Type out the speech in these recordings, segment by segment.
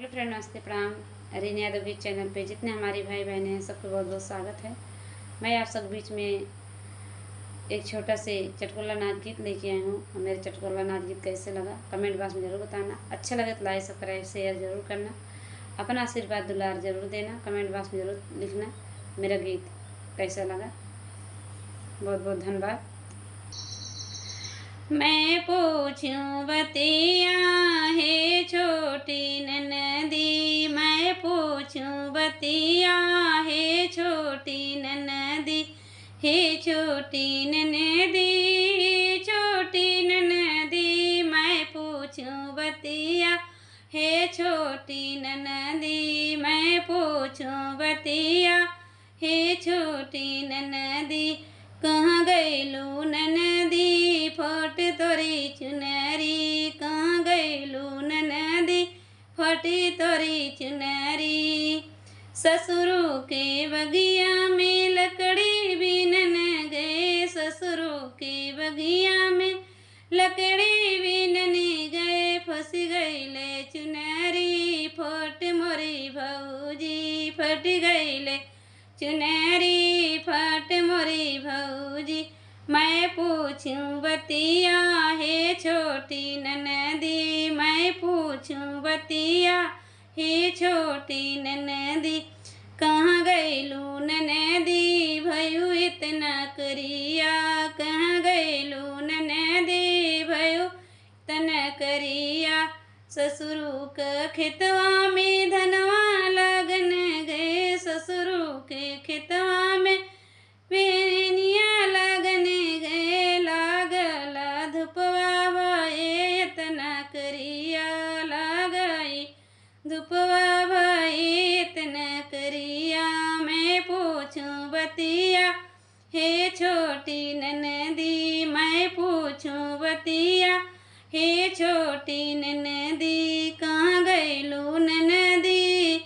Hello friend, नमस्ते, प्रणाम। अरिन यादव भी चैनल पे जितने हमारे भाई बहन हैं सबको बहुत बहुत स्वागत है। मैं आप सब बीच में एक छोटा से चटकुला नाच गीत लेके आई हूँ। मेरे चटकुला नाच गीत कैसे लगा कमेंट बॉक्स में ज़रूर बताना। अच्छा लगे तो लाइक सब्सक्राइब शेयर ज़रूर करना। अपना आशीर्वाद दुलार ज़रूर देना। कमेंट बॉक्स में ज़रूर लिखना मेरा गीत कैसा लगा। बहुत बहुत धन्यवाद। मैं पूछूं बतिया है छोटी ननदी, मैं पूछूं बतिया है छोटी ननदी, हे छोटी ननदी, छोटी ननदी, मैं पूछूं बतिया हे छोटी ननदी, मैं पूछूं बतिया हे छोटी ननदी, कहाँ गईलू ननदी फट तोरी चुनरी, कहाँ गईलू ननदी फटी तोरी चुनरी, ससुरों के बगिया में लकड़ी बीनन गए, ससुरों के बगिया में लकड़ी बीनन गए, फंस गईले चुनरी फट मोरी भौजी, फट गईले चुनरी फट मोरी भौजी, मैं पूछूं बतिया हे छोटी ननदी, मैं पूछूं बतिया हे छोटी ननदी, कहाँ गईलू ननदी भयू इतना करिया, कहाँ गईलू ननदी भयू इतना करिया, ससुरु के खेतवा में धनवा लगन गए, ससुरु के खेतवा में पेनिया लगन गए, लागला धुपवा भये इतना करिया, लागई धुपवा भये इतना करिया, मैं पूछूं बतिया हे छोटी ननदी, मैं पूछूं बतिया हे छोटी ननदी, कहाँ गईलू ननदी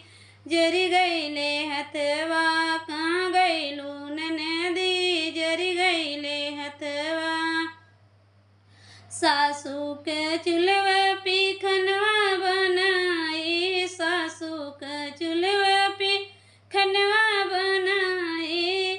जरी गईले हथवा, कहाँ गईलू ननदी जरी गईले हथवा, सासू के चुलवा पे खनवा बनाए, सासू के चुलवा पे खनवा बनाए,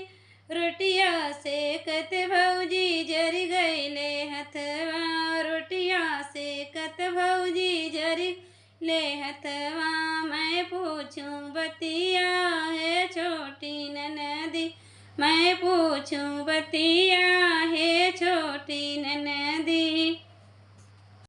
रोटिया से कत भौजी जरी गईले हथवा, रोटिया से कत भौजी जरी ले हथवा, मैं पूछूं बतिया है छोटी ननदी, मैं पूछूं बतिया है छोटी ननदी।